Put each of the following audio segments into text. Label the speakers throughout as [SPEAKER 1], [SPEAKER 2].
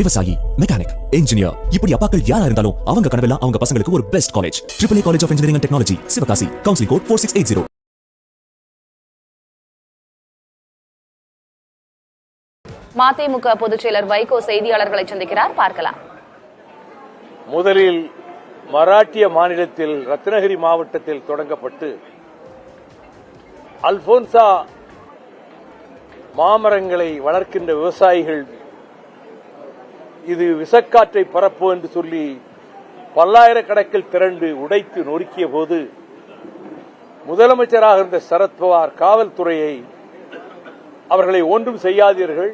[SPEAKER 1] விவசாயி, mechanic, engineer, இப்படி அப்பாக்கள் யாரா இருந்தாலும் அவங்க கனவெல்லாம் அவங்க பசங்களுக்கு ஒரு best college. AAA college of engineering and technology, Sivakasi. Counselling code 4680.
[SPEAKER 2] மதிமுக பொதுச் செயலர் வைகோ செய்தியாளர்களை சந்திக்கிறார், பார்க்கலாம்.
[SPEAKER 3] முதலில் மராட்டிய மாநிலத்தில் ரத்னகிரி மாவட்டத்தில் தொடங்கப்பட்டு அல்போன்சா மாமரங்களை வளர்க்கின்ற விவசாயிகள் இது விஷக்காற்றை பரப்பும் என்று சொல்லி பல்லாயிரக்கணக்கில் திரண்டு உடைத்து நொறுக்கிய போது முதலமைச்சராக இருந்த சரத்பவார் காவல்துறையை அவர்களை ஒன்றும் செய்யாதீர்கள்,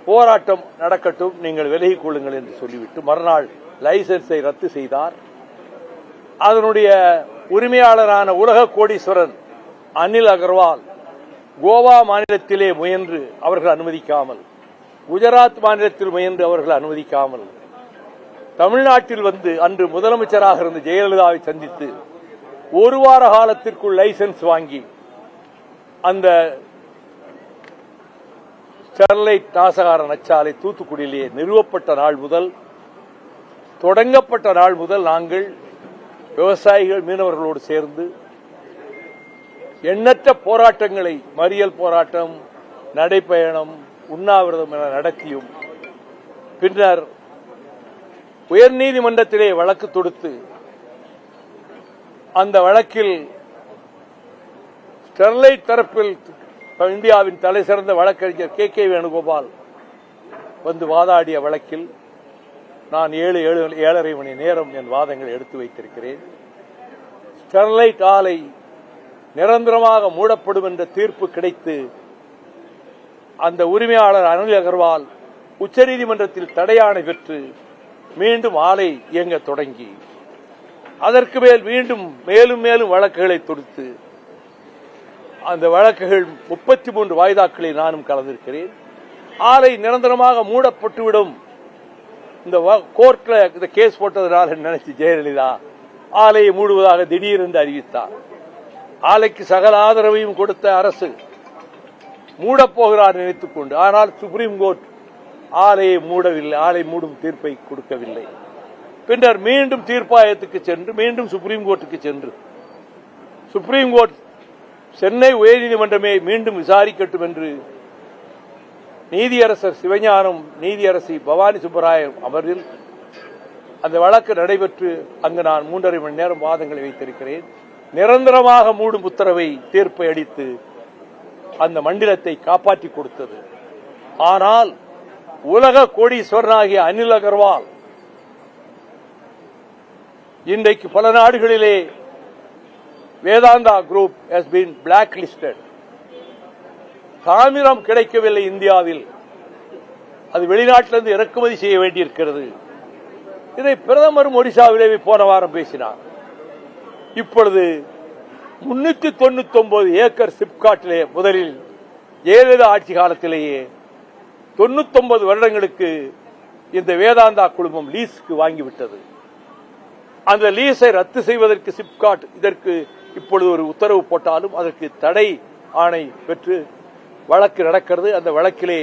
[SPEAKER 3] போராட்டம் நடக்கட்டும், நீங்கள் விலகிக் கொள்ளுங்கள் என்று சொல்லிவிட்டு மறுநாள் லைசன்ஸை ரத்து செய்தார். அதனுடைய உரிமையாளரான உலக கோடீஸ்வரன் அனில் அகர்வால் கோவா மாநிலத்திலே முயன்று அவர்கள் அனுமதிக்காமல், குஜராத் மாநிலத்தில் முயன்று அவர்கள் அனுமதிக்காமல் தமிழ்நாட்டில் வந்து அன்று முதலமைச்சராக இருந்த ஜெயலலிதாவை சந்தித்து ஒரு வார காலத்திற்குள் லைசன்ஸ் வாங்கி அந்த ஸ்டெர்லைட் நாசகார நச்சாலை தூத்துக்குடியிலே நிறுவப்பட்ட நாள் முதல், தொடங்கப்பட்ட நாள் முதல் நாங்கள் விவசாயிகள் மீனவர்களோடு சேர்ந்து எண்ணற்ற போராட்டங்களை, மறியல் போராட்டம், நடைப்பயணம், உண்ணாவிரதம் என நடத்தியும் பின்னர் உயர்நீதிமன்றத்திலே வழக்கு தொடுத்து அந்த வழக்கில் ஸ்டெர்லைட் தரப்பில் இந்தியாவின் தலை சிறந்த வழக்கறிஞர் கே வேணுகோபால் வந்து வாதாடிய வழக்கில் நான் 7.5 மணி நேரம் என் வாதங்களை எடுத்து வைத்திருக்கிறேன். ஸ்டெர்லைட் ஆலை நிரந்தரமாக மூடப்படும் என்ற தீர்ப்பு கிடைத்து அந்த உரிமையாளர் அனில் அகர்வால் உச்சநீதிமன்றத்தில் தடையாணை பெற்று மீண்டும் ஆலை இயங்க தொடங்கி அதற்கு மேல் மீண்டும் மேலும் மேலும் வழக்குகளை தொடுத்து அந்த வழக்குகள் 33 வாய்தாக்களை நானும் கலந்திருக்கிறேன். ஆலை நிரந்தரமாக மூடப்பட்டுவிடும், இந்த கோர்ட்ல இந்த கேஸ் போட்டதனால் நினைச்சு ஜெயலலிதா ஆலையை மூடுவதாக திடீரென்று அறிவித்தார். ஆலைக்கு சகல ஆதரவையும் கொடுத்த அரசு மூடப்போகிறார் நினைத்துக் கொண்டு, ஆனால் சுப்ரீம் கோர்ட் ஆலையை மூடவில்லை, ஆலை மூடும் தீர்ப்பை கொடுக்கவில்லை. பின்னர் மீண்டும் தீர்ப்பாயத்துக்கு சென்று மீண்டும் சுப்ரீம் கோர்ட்டுக்கு சென்று சுப்ரீம் கோர்ட் சென்னை உயர்நீதிமன்றமே மீண்டும் விசாரிக்கட்டும் என்று நீதியரசர் சிவஞானம், நீதியரசி பவானி சுப்பராயன் அமர்வில் அந்த வழக்கு நடைபெற்று அங்கு நான் 3.5 மணி நேரம் வாதங்களை வைத்திருக்கிறேன். நிரந்தரமாக மூடும் உத்தரவை தீர்ப்பை அளித்து அந்த மண்டலத்தை காப்பாற்றிக் கொடுத்தது. ஆனால் உலக கோடீஸ்வரனாகிய அனில் அகர்வால் இன்றைக்கு பல நாடுகளிலே Vedanta group has been blacklisted. தாமிரம் கிடைக்கவில்லை இந்தியாவில், அது வெளிநாட்டிலிருந்து இறக்குமதி செய்ய வேண்டியிருக்கிறது. இதை பிரதமரும் ஒடிசாவிலே போன வாரம் பேசினார். இப்பொழுது 399 ஏக்கர் சிப்காட்டிலே முதலில் ஜெயலலிதா ஆட்சி காலத்திலேயே 99 வருடங்களுக்கு இந்த வேதாந்தா குழுமம் லீஸுக்கு வாங்கிவிட்டது. அந்த லீஸை ரத்து செய்வதற்கு சிப்காட் இதற்கு இப்பொழுது ஒரு உத்தரவு போட்டாலும் அதற்கு தடை ஆணை பெற்று வழக்கு நடக்கிறது. அந்த வழக்கிலே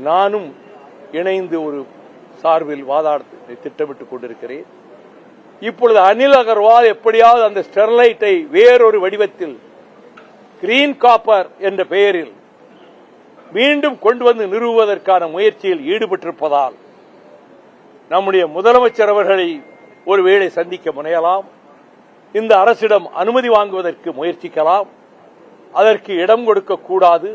[SPEAKER 3] நானும் இணைந்து ஒரு சார்பில் வாதாட திட்டமிட்டுக் கொண்டிருக்கிறேன். இப்பொழுது அனில் அகர்வால் எப்படியாவது அந்த ஸ்டெர்லைட்டை வேறொரு வடிவத்தில் கிரீன் காப்பர் என்ற பெயரில் மீண்டும் கொண்டு வந்து நிறுவுவதற்கான முயற்சியில் ஈடுபட்டிருப்பதால் நம்முடைய முதலமைச்சர் அவர்களை ஒருவேளை சந்திக்க முனையலாம், இந்த அரசிடம் அனுமதி வாங்குவதற்கு முயற்சிக்கலாம். அதற்கு இடம் கொடுக்கக்கூடாது.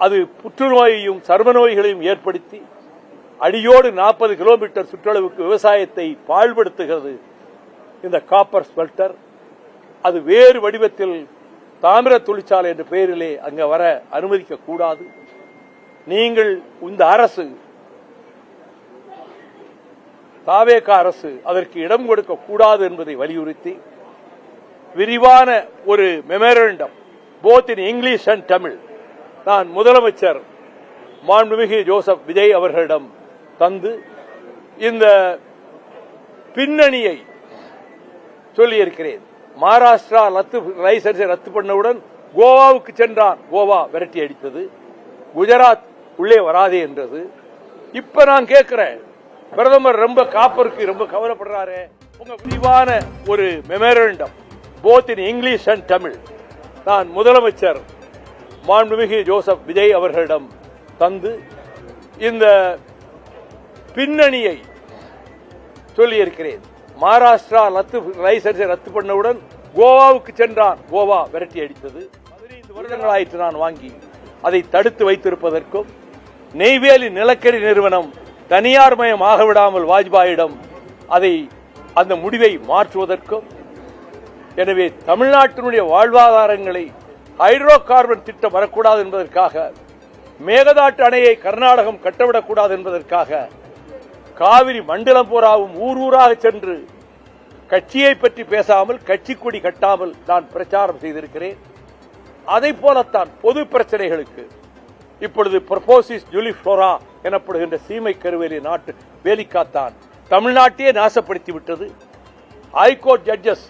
[SPEAKER 3] அது புற்றுநோயையும் சர்ம நோய்களையும் ஏற்படுத்தி அடியோடு 40 கிலோமீட்டர் சுற்றளவுக்கு விவசாயத்தை பாழ்படுத்துகிறது இந்த காப்பர் ஸ்மெல்டர். அது வேறு வடிவத்தில் தாமிர தொழிற்சாலை என்ற பெயரிலே அங்க வர அனுமதிக்க கூடாது. நீங்கள் இந்த அரசு, தாவேக அரசு அதற்கு இடம் கொடுக்க கூடாது என்பதை வலியுறுத்தி விரிவான ஒரு memorandum both in English and Tamil நான் முதலமைச்சர் மாண்புமிகு ஜோசப் விஜய் அவர்களிடம் தந்து இந்த பின்னணியை சொல்லியிருக்கிறேன். மகாராஷ்டிரா லைசன்ஸை ரத்து பண்ணவுடன் கோவாவுக்கு சென்றான், கோவா விரட்டி அடித்தது. குஜராத் உள்ளே வராதே என்றது. இப்ப நான் கேட்கிறேன், பிரதமர் ரொம்ப காப்பருக்கு ரொம்ப கவலைப்படுறாரு, உங்க விரிவான ஒரு memorandum both in English and Tamil நான் முதலமைச்சர் மாண்புமிகு ஜோசப் விஜய் அவர்களிடம் தந்து இந்த பின்னணியை சொல்லியிருக்கிறேன். மகாராஷ்டிரா லைசன்ஸை ரத்து பண்ணவுடன் கோவாவுக்கு சென்றான். கோவா விரட்டி அடித்தது. 15 வருடங்களாயிற்று நான் வாங்கி அதை தடுத்து வைத்திருப்பதற்கும், நெய்வேலி நிலக்கரி நிறுவனம் தனியார் மயம் ஆக விடாமல் வாஜ்பாயிடம் அந்த முடிவை மாற்றுவதற்கும், எனவே தமிழ்நாட்டினுடைய வாழ்வாதாரங்களை ஹைட்ரோ கார்பன் திட்டம் வரக்கூடாது என்பதற்காக, மேகதாட்டு அணையை கர்நாடகம் கட்டவிடக்கூடாது என்பதற்காக காவிரி மண்டலம் பூராவும் ஊர் ஊராக சென்று கட்சியை பற்றி பேசாமல், கட்சி கொடி கட்டாமல் நான் பிரச்சாரம் செய்திருக்கிறேன். அதை போலத்தான் பொது பிரச்சனைகளுக்கு இப்பொழுது ப்ரொபோசிஸ் ஜூலிஃப்ளோரா எனப்படுகின்ற சீமை கருவேலி நாட்டு வேலிக்காத்தான் தமிழ்நாட்டையே நாசப்படுத்தி விட்டது. ஹைகோர்ட் ஜட்ஜஸ்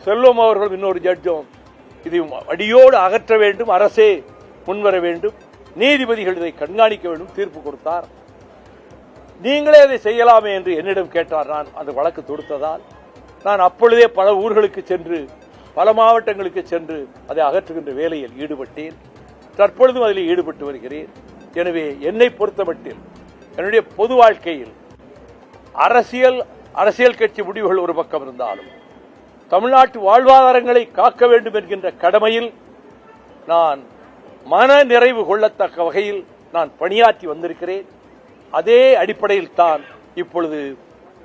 [SPEAKER 3] செல்வம் அவர்கள் இன்னொரு ஜட்ஜும் இது அடியோடு அகற்ற வேண்டும், அரசே முன்வர வேண்டும், நீதிபதிகள் இதை கண்காணிக்க வேண்டும் தீர்ப்பு கொடுத்தார். நீங்களே அதை செய்யலாமே என்று என்னிடம் கேட்டார். நான் அந்த வழக்கு தொடுத்ததால் நான் அப்பொழுதே பல ஊர்களுக்கு சென்று, பல மாவட்டங்களுக்கு சென்று அதை அகற்றுகின்ற வேலையில் ஈடுபட்டேன். தற்பொழுதும் அதில் ஈடுபட்டு வருகிறேன். எனவே என்னை பொறுத்தமட்டில் என்னுடைய பொது வாழ்க்கையில் அரசியல் கட்சி முடிவுகள் ஒரு பக்கம் இருந்தாலும் தமிழ்நாட்டு வாழ்வாதாரங்களை காக்க வேண்டும் என்கின்ற கடமையில் நான் மன நிறைவு கொள்ளத்தக்க வகையில் நான் பணியாற்றி வந்திருக்கிறேன். அதே அடிப்படையில் தான் இப்பொழுது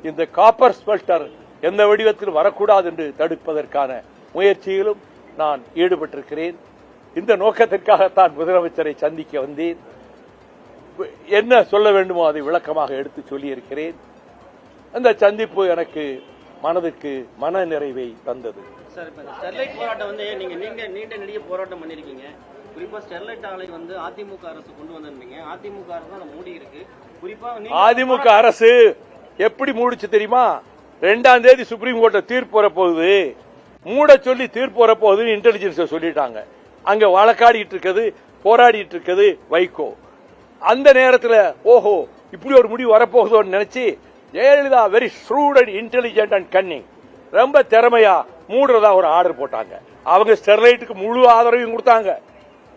[SPEAKER 3] இந்த காப்பர் ஸ்மெல்டர் எந்த வடிவத்தில் வரக்கூடாது என்று தடுப்பதற்கான முயற்சியிலும் நான் ஈடுபட்டிருக்கிறேன். இந்த நோக்கத்திற்காகத்தான் முதலமைச்சரை சந்திக்க வந்தேன். என்ன சொல்ல வேண்டுமோ அதை விளக்கமாக எடுத்து சொல்லியிருக்கிறேன். அந்த சந்திப்பு எனக்கு மனதுக்கு மன நிறைவை தந்தது.
[SPEAKER 4] சார், இப்ப ஸ்டெர்லைட் போராட்டம் நீங்க நீண்ட நெடிய போராட்டம் பண்ணிருக்கீங்க. குறிப்பா ஸ்டெர்லைட் ஆலை அதிமுக அரசு கொண்டு வந்திருந்தீங்க. அதிமுக அரசு தான் மூடி இருக்கு. குறிப்பா
[SPEAKER 3] அதிமுக அரசு எப்படி மூடிச்சு தெரியுமா? 2ஆம் தேதி சுப்ரீம் கோர்ட்ல தீர்ப்பு வரப்போகுது, மூட சொல்லி தீர்ப்பு வரப்போகுது இன்டெலிஜென்ஸ் சொல்லிட்டாங்க. அங்க வழக்காடிட்டு இருக்குது, போராடிட்டு இருக்குது வைகோ. அந்த நேரத்தில் ஓஹோ இப்படி ஒரு முடிவு வரப்போகுதோன்னு நினைச்சு Jayalalithaa very shrewd and intelligent and Canning ரொம்ப திறமையா மூடுறதா ஒரு ஆர்டர் போட்டாங்க. அவங்க ஸ்டெர்லைட்டுக்கு முழு ஆதரவையும் கொடுத்தாங்க,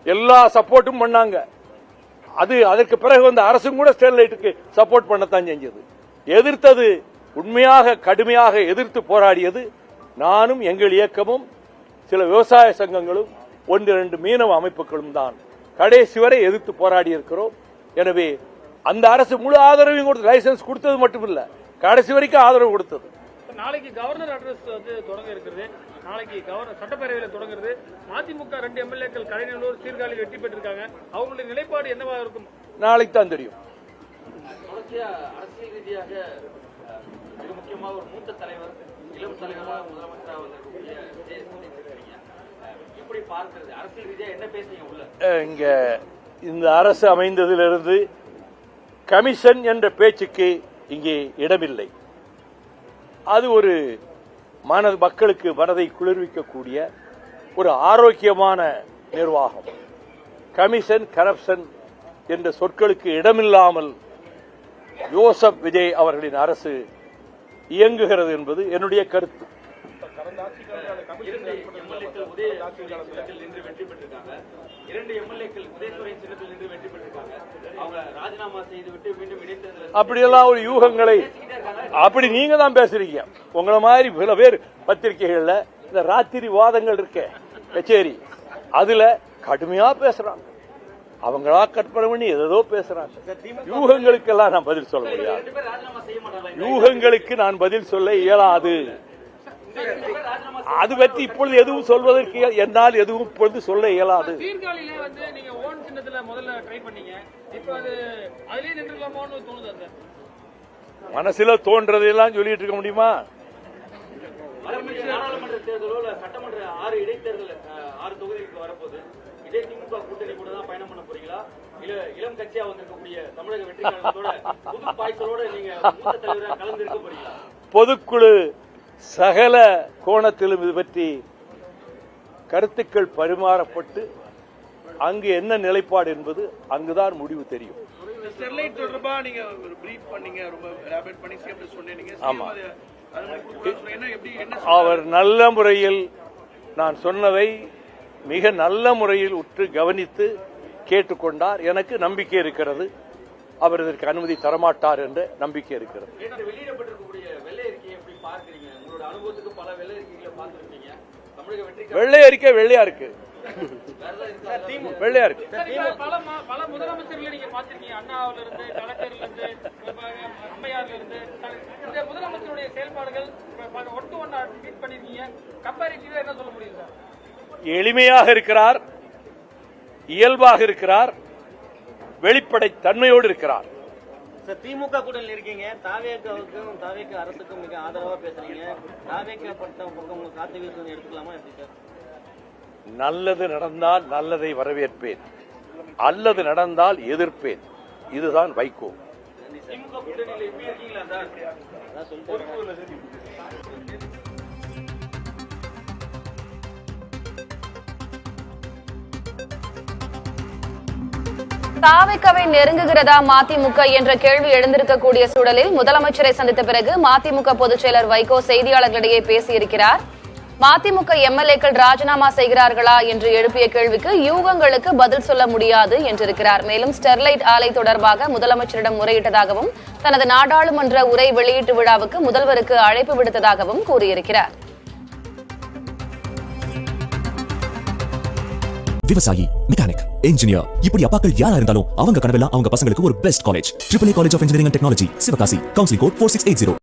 [SPEAKER 3] எல்லா சப்போர்ட்டும் பண்ணாங்க. அதற்கு பிறகு அரசும் கூட ஸ்டெர்லைட்டுக்கு சப்போர்ட் பண்ணத்தான் செஞ்சது. எதிர்த்தது உண்மையாக கடுமையாக எதிர்த்து போராடியது நானும், எங்கள் இயக்கமும், சில விவசாய சங்கங்களும், 1-2 மீனவ அமைப்புகளும் தான் கடைசி வரை எதிர்த்து போராடி இருக்கிறோம். எனவே அந்த அரசு முழு ஆதரவையும் கொடுத்து லைசன்ஸ் கொடுத்தது மட்டுமில்ல, கடைசி வரைக்கும் ஆதரவு கொடுத்தது.
[SPEAKER 5] நாளைக்கு கவர்னர் அட்ரஸ் தொடங்க இருக்கிறது. நாளைக்கு கவர்னர் சட்டப்பேரவையில் தொடங்குறது. மதிமுக 2 எம்எல்ஏக்கள் கலைஞர் சீர்காழியில் வெற்றி பெற்றிருக்காங்க. அவங்களுடைய நிலைப்பாடு என்னவா இருக்கும்
[SPEAKER 3] நாளைக்கு தான் தெரியும்.
[SPEAKER 4] அரசியல் ரீதியாக மிக முக்கியமாக ஒரு மூத்த தலைவர், இளம் தலைவராக முதலமைச்சராக வந்திருக்கக்கூடிய எப்படி பார்க்கிறது? அரசியல் ரீதியாக என்ன பேசுறீங்க உள்ள?
[SPEAKER 3] இங்க இந்த அரசு அமைந்ததிலிருந்து கமிஷன் என்ற பேச்சுக்கு இங்கே இடமில்லை. அது ஒரு மக்களுக்கு மனதை குளிர்விக்கக்கூடிய ஒரு ஆரோக்கியமான நிர்வாகம். கமிஷன், கரப்ஷன் என்ற சொற்களுக்கு இடமில்லாமல் ஜோசப் விஜய் அவர்களின் அரசு இயங்குகிறது என்பது என்னுடைய கருத்து. அப்படியெல்லாம் ஒரு யூகங்களை அப்படி நீங்க தான் பேசுறீங்க. உங்களை மாதிரி சில பேர் பத்திரிகைகள்ல இந்த ராத்திரி வாதங்கள் இருக்க கச்சேரி அதுல கடுமையா பேசுறாங்க. அவங்களா கற்பனை பண்ணி ஏதோ பேசுறாங்க. யூகங்களுக்கெல்லாம் நான் பதில் சொல்ல முடியாது. யூகங்களுக்கு நான் பதில் சொல்ல இயலாது. அது பற்றி இப்பொழுது எதுவும் சொல்வதற்கு என்னால் எதுவும் இப்பொழுது சொல்ல இயலாது. மனசுல தோன்றதெல்லாம் சொல்லிட்டு இருக்க முடியுமா?
[SPEAKER 4] நாடாளுமன்ற தேர்தலோ சட்டமன்ற 6 இடைத்தேர்தல் 6 தொகுதிக்கு வரப்போகுது. இதே திமுக கூட்டணி கூட தான் பயணம் பண்ண போறீங்களா? இளம் கட்சியா வந்திருக்கக்கூடிய தமிழக வெற்றி கழகத்தோட புது பாய்ச்சலோட நீங்க மூத்த தலைவராக கலந்திருக்க போறீங்களா?
[SPEAKER 3] பொதுக்குழு சகல கோணத்திலும் இது பற்றி கருத்துக்கள் பரிமாறப்பட்டு அங்கு என்ன நிலைப்பாடு என்பது அங்குதான் முடிவு தெரியும்.
[SPEAKER 6] ஸ்டெர்லைட் தொடர்பா நீங்க ஒரு பிரீஃப் பண்ணீங்க, ரொம்ப எலாபரேட் பண்ணி சிஎம் சொன்னீங்க.
[SPEAKER 3] ஆமா.
[SPEAKER 6] என்ன எப்படி என்ன
[SPEAKER 3] அவர் நல்ல முறையில் நான் சொன்னதை மிக நல்ல முறையில் உற்று கவனித்து கேட்டுக்கொண்டார். எனக்கு நம்பிக்கை இருக்கிறது அவர் இதற்கு அனுமதி தரமாட்டார் என்ற நம்பிக்கை இருக்கிறது.
[SPEAKER 4] நேற்று வெளியிடப்பட்டிருக்கக்கூடிய வெள்ளை அறிக்கையை எப்படி பார்க்கிறீங்க? உங்களோட அனுபவத்துக்கு பல வெள்ளை அறிக்கைகளை பார்த்திருப்பீங்க. தமிழக வெற்றி
[SPEAKER 3] வெள்ளை அறிக்கை வெள்ளையா இருக்கு, வெள்ளையா இருக்கு.
[SPEAKER 5] பல முதலமைச்சர்களை நீங்க பாத்திருக்கீங்க. அண்ணாவில இருந்து, கலைஞர்ல இருந்து, அம்மையார்ல இருந்து, இந்த முதலமைச்சருடைய செயல்பாடுகள் ஒன் டு ஒன் மீட் பண்ணிருக்கீங்க. கம்பேரிட்டிவா என்ன சொல்ல முடியும் சார்?
[SPEAKER 3] எளிமையாக இருக்கிறார், இயல்பாக இருக்கிறார், வெளிப்படை தன்மையோடு இருக்கிறார்.
[SPEAKER 7] சார், திமுக கூட்டணியில் இருக்கீங்க. தாவேக்காவுக்கும் தாவேக்க அரசுக்கும் மிக ஆதரவா பேசுறீங்க. தாவேக்க பக்கம் காத்து வீசுவது எடுத்துக்கலாமா எப்படி சார்?
[SPEAKER 3] நல்லது நடந்தால் நல்லதை வரவேற்பேன், அல்லது நடந்தால் எதிர்ப்பேன். இதுதான் வைகோ.
[SPEAKER 4] திமுக கூட்டணியில் எப்படி இருக்கீங்களா சார்?
[SPEAKER 7] அதான் சொல்லிட்டு
[SPEAKER 2] தாவேக்காவை நெருங்குகிறதா மதிமுக என்ற கேள்வி எழுந்திருக்கக்கூடிய சூழலில் முதலமைச்சரை சந்தித்த பிறகு மதிமுக பொதுச் செயலர் வைகோ செய்தியாளர்களிடையே பேசியிருக்கிறார். மதிமுக எம்எல்ஏக்கள் ராஜினாமா செய்கிறார்களா என்று எழுப்பிய கேள்விக்கு யூகங்களுக்கு பதில் சொல்ல முடியாது என்றிருக்கிறார். மேலும் ஸ்டெர்லைட் ஆலை தொடர்பாக முதலமைச்சரிடம் முறையிட்டதாகவும் தனது நாடாளுமன்ற உரை வெளியீட்டு விழாவுக்கு முதல்வருக்கு அழைப்பு விடுத்ததாகவும் கூறியிருக்கிறார்.
[SPEAKER 1] விவசாயி, மெக்கானிக், இன்ஜினியர், இப்படி அப்பாக்கள் யாரா இருந்தாலும் அவங்க கனவெல்லாம் அவங்க பசங்களுக்கு ஒரு best college. AAA college of engineering and technology, Sivakasi. Counselling code 4680.